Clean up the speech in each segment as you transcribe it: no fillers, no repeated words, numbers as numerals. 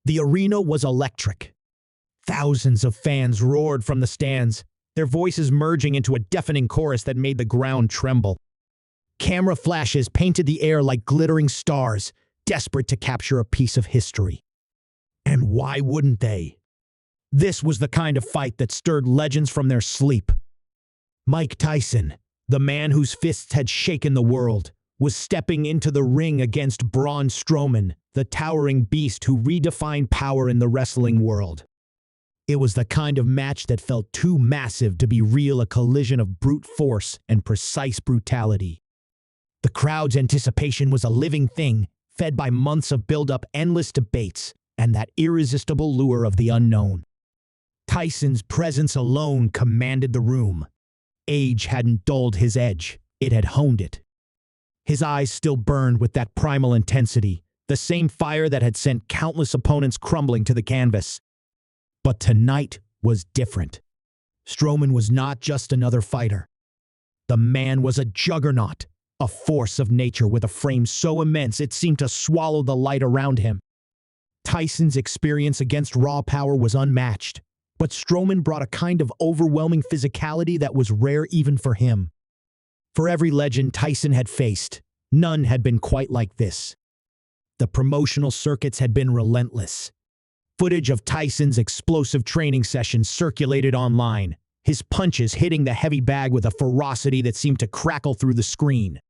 The arena was electric. Thousands of fans roared from the stands, their voices merging into a deafening chorus that made the ground tremble. Camera flashes painted the air like glittering stars, desperate to capture a piece of history. And why wouldn't they? This was the kind of fight that stirred legends from their sleep. Mike Tyson, the man whose fists had shaken the world, was stepping into the ring against Braun Strowman, the towering beast who redefined power in the wrestling world. It was the kind of match that felt too massive to be real, a collision of brute force and precise brutality. The crowd's anticipation was a living thing, fed by months of build-up, endless debates, and that irresistible lure of the unknown. Tyson's presence alone commanded the room. Age hadn't dulled his edge, it had honed it. His eyes still burned with that primal intensity, the same fire that had sent countless opponents crumbling to the canvas. But tonight was different. Strowman was not just another fighter. The man was a juggernaut, a force of nature with a frame so immense it seemed to swallow the light around him. Tyson's experience against raw power was unmatched, but Strowman brought a kind of overwhelming physicality that was rare even for him. For every legend Tyson had faced, none had been quite like this. The promotional circuits had been relentless. Footage of Tyson's explosive training sessions circulated online, his punches hitting the heavy bag with a ferocity that seemed to crackle through the screen.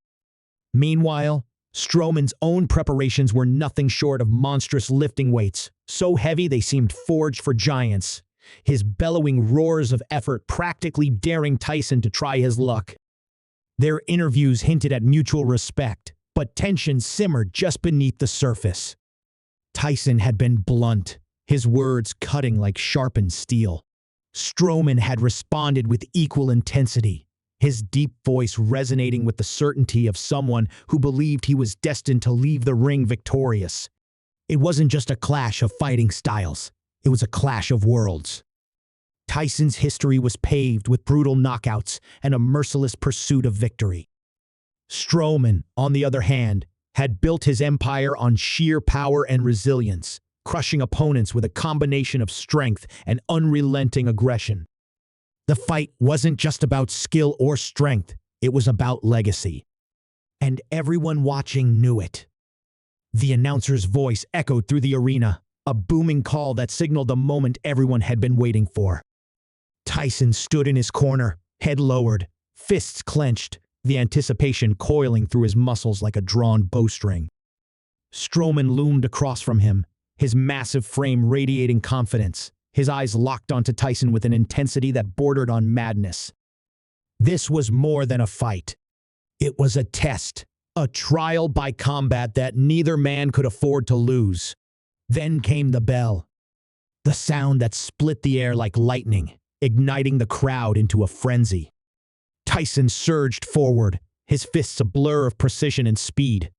Meanwhile, Strowman's own preparations were nothing short of monstrous lifting weights, so heavy they seemed forged for giants, his bellowing roars of effort practically daring Tyson to try his luck. Their interviews hinted at mutual respect, but tension simmered just beneath the surface. Tyson had been blunt, his words cutting like sharpened steel. Strowman had responded with equal intensity, his deep voice resonating with the certainty of someone who believed he was destined to leave the ring victorious. It wasn't just a clash of fighting styles, it was a clash of worlds. Tyson's history was paved with brutal knockouts and a merciless pursuit of victory. Strowman, on the other hand, had built his empire on sheer power and resilience, crushing opponents with a combination of strength and unrelenting aggression. The fight wasn't just about skill or strength, it was about legacy. And everyone watching knew it. The announcer's voice echoed through the arena, a booming call that signaled the moment everyone had been waiting for. Tyson stood in his corner, head lowered, fists clenched, the anticipation coiling through his muscles like a drawn bowstring. Strowman loomed across from him, his massive frame radiating confidence, his eyes locked onto Tyson with an intensity that bordered on madness. This was more than a fight. It was a test, a trial by combat that neither man could afford to lose. Then came the bell, the sound that split the air like lightning, igniting the crowd into a frenzy. Tyson surged forward, his fists a blur of precision and speed.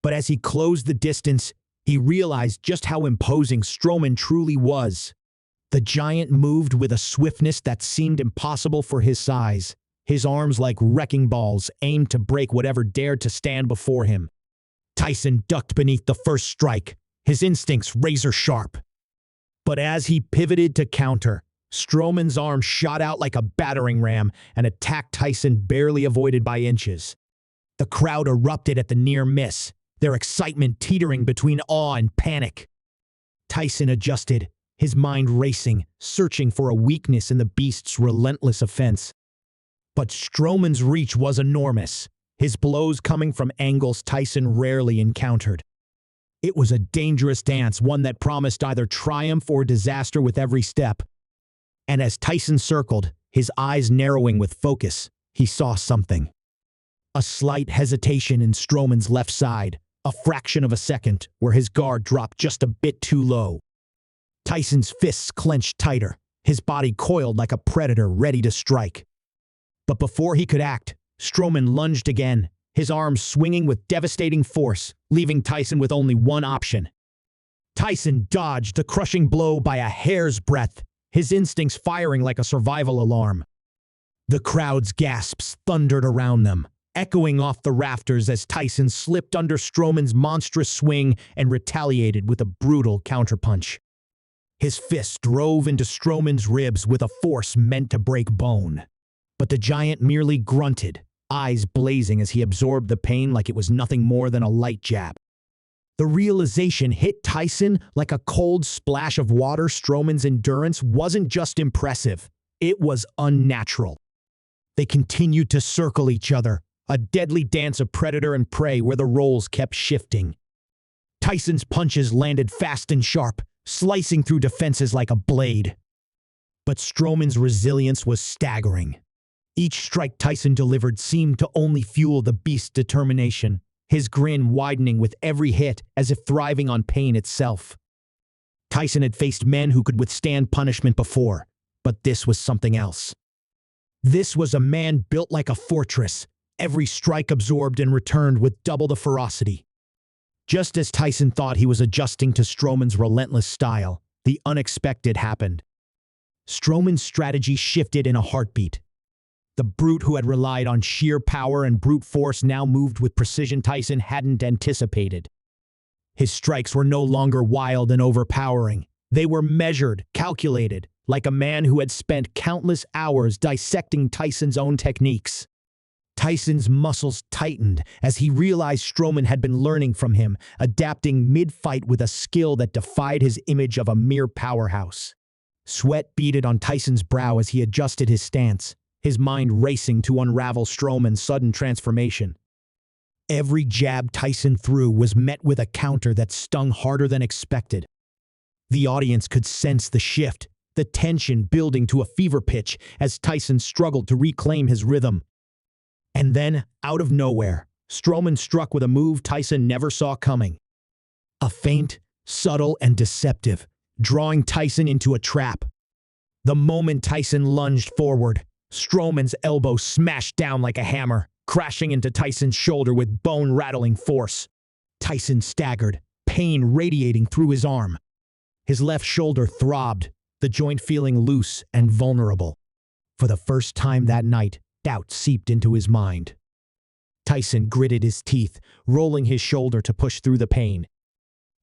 But as he closed the distance, he realized just how imposing Strowman truly was. The giant moved with a swiftness that seemed impossible for his size, his arms like wrecking balls aimed to break whatever dared to stand before him. Tyson ducked beneath the first strike, his instincts razor-sharp. But as he pivoted to counter, Strowman's arm shot out like a battering ram and attacked Tyson barely avoided by inches. The crowd erupted at the near miss, their excitement teetering between awe and panic. Tyson adjusted, his mind racing, searching for a weakness in the beast's relentless offense. But Strowman's reach was enormous, his blows coming from angles Tyson rarely encountered. It was a dangerous dance, one that promised either triumph or disaster with every step. And as Tyson circled, his eyes narrowing with focus, he saw something. A slight hesitation in Strowman's left side, a fraction of a second where his guard dropped just a bit too low. Tyson's fists clenched tighter, his body coiled like a predator ready to strike. But before he could act, Strowman lunged again, his arms swinging with devastating force, leaving Tyson with only one option. Tyson dodged the crushing blow by a hair's breadth, his instincts firing like a survival alarm. The crowd's gasps thundered around them, echoing off the rafters as Tyson slipped under Strowman's monstrous swing and retaliated with a brutal counterpunch. His fist drove into Strowman's ribs with a force meant to break bone. But the giant merely grunted, eyes blazing as he absorbed the pain like it was nothing more than a light jab. The realization hit Tyson like a cold splash of water. Strowman's endurance wasn't just impressive, it was unnatural. They continued to circle each other, a deadly dance of predator and prey where the roles kept shifting. Tyson's punches landed fast and sharp, slicing through defenses like a blade. But Strowman's resilience was staggering. Each strike Tyson delivered seemed to only fuel the beast's determination, his grin widening with every hit as if thriving on pain itself. Tyson had faced men who could withstand punishment before, but this was something else. This was a man built like a fortress, every strike absorbed and returned with double the ferocity. Just as Tyson thought he was adjusting to Strowman's relentless style, the unexpected happened. Strowman's strategy shifted in a heartbeat. The brute who had relied on sheer power and brute force now moved with precision Tyson hadn't anticipated. His strikes were no longer wild and overpowering. They were measured, calculated, like a man who had spent countless hours dissecting Tyson's own techniques. Tyson's muscles tightened as he realized Strowman had been learning from him, adapting mid-fight with a skill that defied his image of a mere powerhouse. Sweat beaded on Tyson's brow as he adjusted his stance, his mind racing to unravel Strowman's sudden transformation. Every jab Tyson threw was met with a counter that stung harder than expected. The audience could sense the shift, the tension building to a fever pitch as Tyson struggled to reclaim his rhythm. And then, out of nowhere, Strowman struck with a move Tyson never saw coming. A feint, subtle and deceptive, drawing Tyson into a trap. The moment Tyson lunged forward, Strowman's elbow smashed down like a hammer, crashing into Tyson's shoulder with bone-rattling force. Tyson staggered, pain radiating through his arm. His left shoulder throbbed, the joint feeling loose and vulnerable. For the first time that night, doubt seeped into his mind. Tyson gritted his teeth, rolling his shoulder to push through the pain.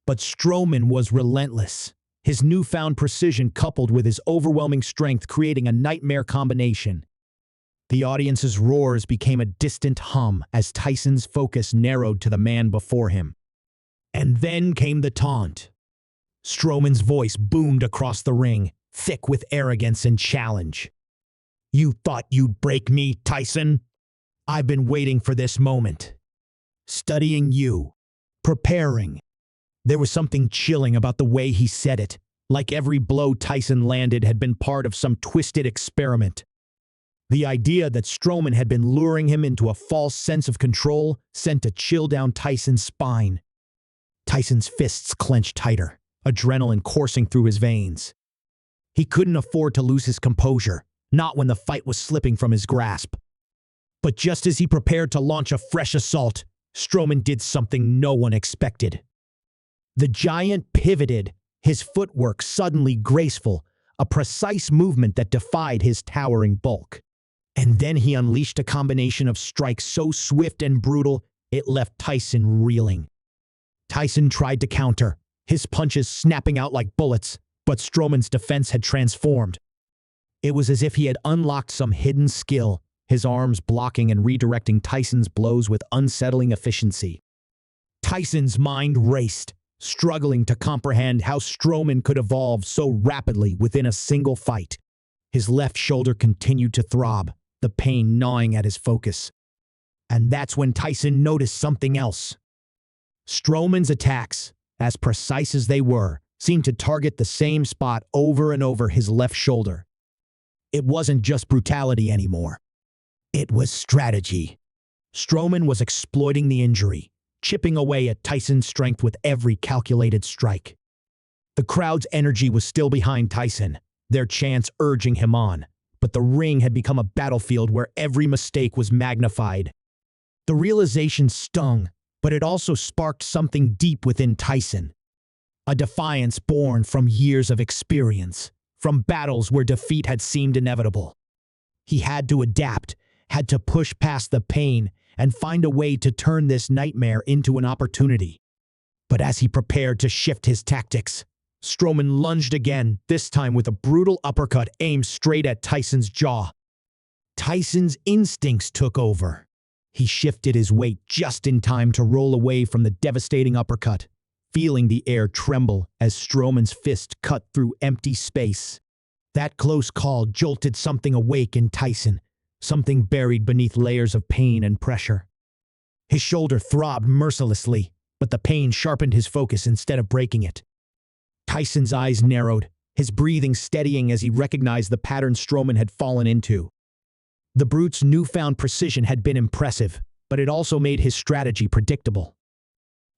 But Strowman was relentless. His newfound precision coupled with his overwhelming strength creating a nightmare combination. The audience's roars became a distant hum as Tyson's focus narrowed to the man before him. And then came the taunt. Strowman's voice boomed across the ring, thick with arrogance and challenge. "You thought you'd break me, Tyson? I've been waiting for this moment. Studying you. Preparing." There was something chilling about the way he said it, like every blow Tyson landed had been part of some twisted experiment. The idea that Strowman had been luring him into a false sense of control sent a chill down Tyson's spine. Tyson's fists clenched tighter, adrenaline coursing through his veins. He couldn't afford to lose his composure, not when the fight was slipping from his grasp. But just as he prepared to launch a fresh assault, Strowman did something no one expected. The giant pivoted, his footwork suddenly graceful, a precise movement that defied his towering bulk. And then he unleashed a combination of strikes so swift and brutal, it left Tyson reeling. Tyson tried to counter, his punches snapping out like bullets, but Strowman's defense had transformed. It was as if he had unlocked some hidden skill, his arms blocking and redirecting Tyson's blows with unsettling efficiency. Tyson's mind raced, struggling to comprehend how Strowman could evolve so rapidly within a single fight. His left shoulder continued to throb, the pain gnawing at his focus. And that's when Tyson noticed something else. Strowman's attacks, as precise as they were, seemed to target the same spot over and over his left shoulder. It wasn't just brutality anymore. It was strategy. Strowman was exploiting the injury, chipping away at Tyson's strength with every calculated strike. The crowd's energy was still behind Tyson, their chants urging him on, but the ring had become a battlefield where every mistake was magnified. The realization stung, but it also sparked something deep within Tyson. A defiance born from years of experience, from battles where defeat had seemed inevitable. He had to adapt, had to push past the pain, and find a way to turn this nightmare into an opportunity. But as he prepared to shift his tactics, Strowman lunged again, this time with a brutal uppercut aimed straight at Tyson's jaw. Tyson's instincts took over. He shifted his weight just in time to roll away from the devastating uppercut, feeling the air tremble as Strowman's fist cut through empty space. That close call jolted something awake in Tyson, something buried beneath layers of pain and pressure. His shoulder throbbed mercilessly, but the pain sharpened his focus instead of breaking it. Tyson's eyes narrowed, his breathing steadying as he recognized the pattern Strowman had fallen into. The brute's newfound precision had been impressive, but it also made his strategy predictable.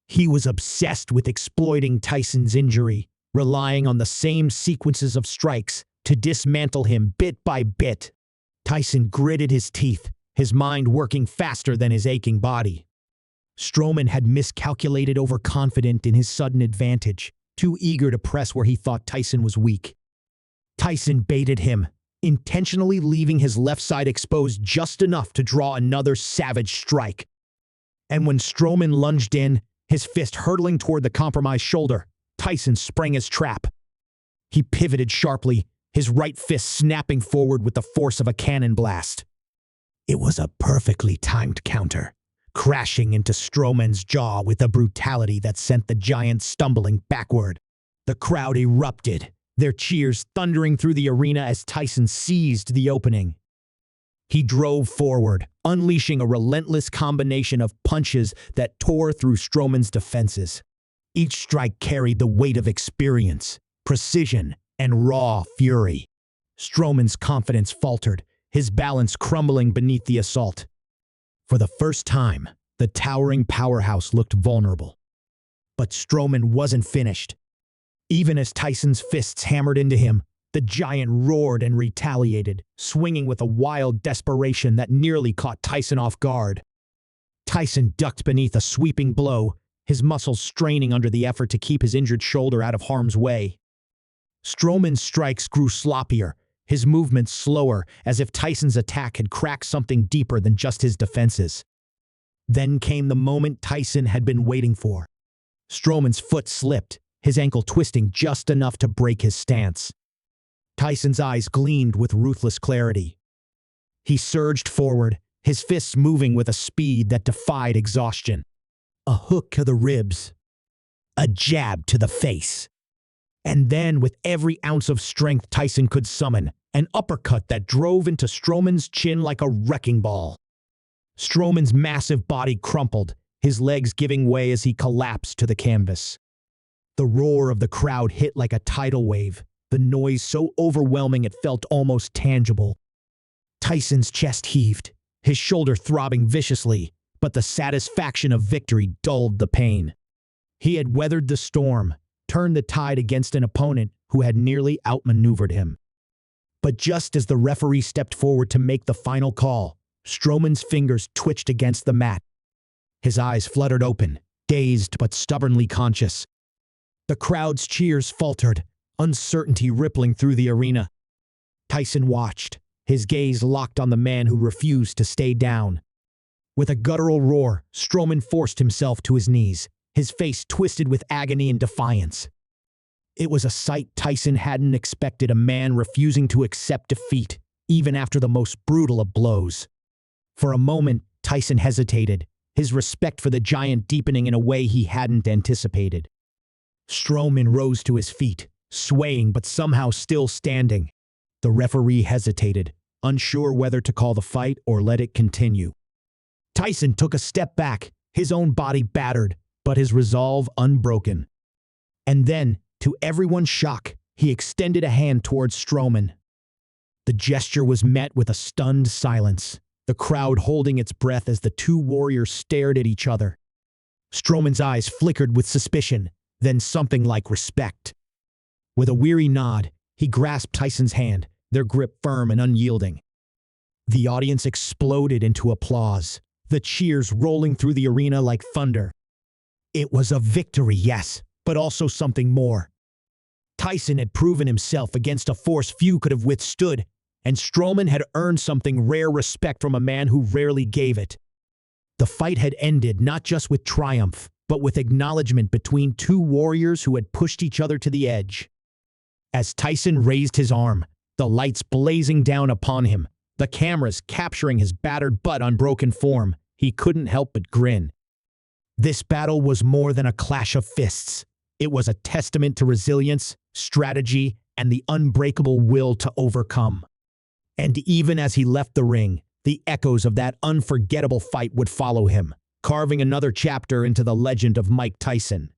He was obsessed with exploiting Tyson's injury, relying on the same sequences of strikes to dismantle him bit by bit. Tyson gritted his teeth, his mind working faster than his aching body. Strowman had miscalculated, overconfident in his sudden advantage, too eager to press where he thought Tyson was weak. Tyson baited him, intentionally leaving his left side exposed just enough to draw another savage strike. And when Strowman lunged in, his fist hurtling toward the compromised shoulder, Tyson sprang his trap. He pivoted sharply, his right fist snapping forward with the force of a cannon blast. It was a perfectly timed counter, crashing into Strowman's jaw with a brutality that sent the giant stumbling backward. The crowd erupted, their cheers thundering through the arena as Tyson seized the opening. He drove forward, unleashing a relentless combination of punches that tore through Strowman's defenses. Each strike carried the weight of experience, precision, and raw fury. Strowman's confidence faltered, his balance crumbling beneath the assault. For the first time, the towering powerhouse looked vulnerable. But Strowman wasn't finished. Even as Tyson's fists hammered into him, the giant roared and retaliated, swinging with a wild desperation that nearly caught Tyson off guard. Tyson ducked beneath a sweeping blow, his muscles straining under the effort to keep his injured shoulder out of harm's way. Strowman's strikes grew sloppier, his movements slower, as if Tyson's attack had cracked something deeper than just his defenses. Then came the moment Tyson had been waiting for. Strowman's foot slipped, his ankle twisting just enough to break his stance. Tyson's eyes gleamed with ruthless clarity. He surged forward, his fists moving with a speed that defied exhaustion. A hook to the ribs, a jab to the face. And then, with every ounce of strength Tyson could summon, an uppercut that drove into Strowman's chin like a wrecking ball. Strowman's massive body crumpled, his legs giving way as he collapsed to the canvas. The roar of the crowd hit like a tidal wave, the noise so overwhelming it felt almost tangible. Tyson's chest heaved, his shoulder throbbing viciously, but the satisfaction of victory dulled the pain. He had weathered the storm, turned the tide against an opponent who had nearly outmaneuvered him. But just as the referee stepped forward to make the final call, Strowman's fingers twitched against the mat. His eyes fluttered open, dazed but stubbornly conscious. The crowd's cheers faltered, uncertainty rippling through the arena. Tyson watched, his gaze locked on the man who refused to stay down. With a guttural roar, Strowman forced himself to his knees, his face twisted with agony and defiance. It was a sight Tyson hadn't expected, a man refusing to accept defeat, even after the most brutal of blows. For a moment, Tyson hesitated, his respect for the giant deepening in a way he hadn't anticipated. Strowman rose to his feet, swaying but somehow still standing. The referee hesitated, unsure whether to call the fight or let it continue. Tyson took a step back, his own body battered, but his resolve unbroken. And then, to everyone's shock, he extended a hand towards Strowman. The gesture was met with a stunned silence, the crowd holding its breath as the two warriors stared at each other. Strowman's eyes flickered with suspicion, then something like respect. With a weary nod, he grasped Tyson's hand, their grip firm and unyielding. The audience exploded into applause, the cheers rolling through the arena like thunder. It was a victory, yes, but also something more. Tyson had proven himself against a force few could have withstood, and Strowman had earned something rare, respect from a man who rarely gave it. The fight had ended not just with triumph, but with acknowledgement between two warriors who had pushed each other to the edge. As Tyson raised his arm, the lights blazing down upon him, the cameras capturing his battered but unbroken form, he couldn't help but grin. This battle was more than a clash of fists. It was a testament to resilience, strategy, and the unbreakable will to overcome. And even as he left the ring, the echoes of that unforgettable fight would follow him, carving another chapter into the legend of Mike Tyson.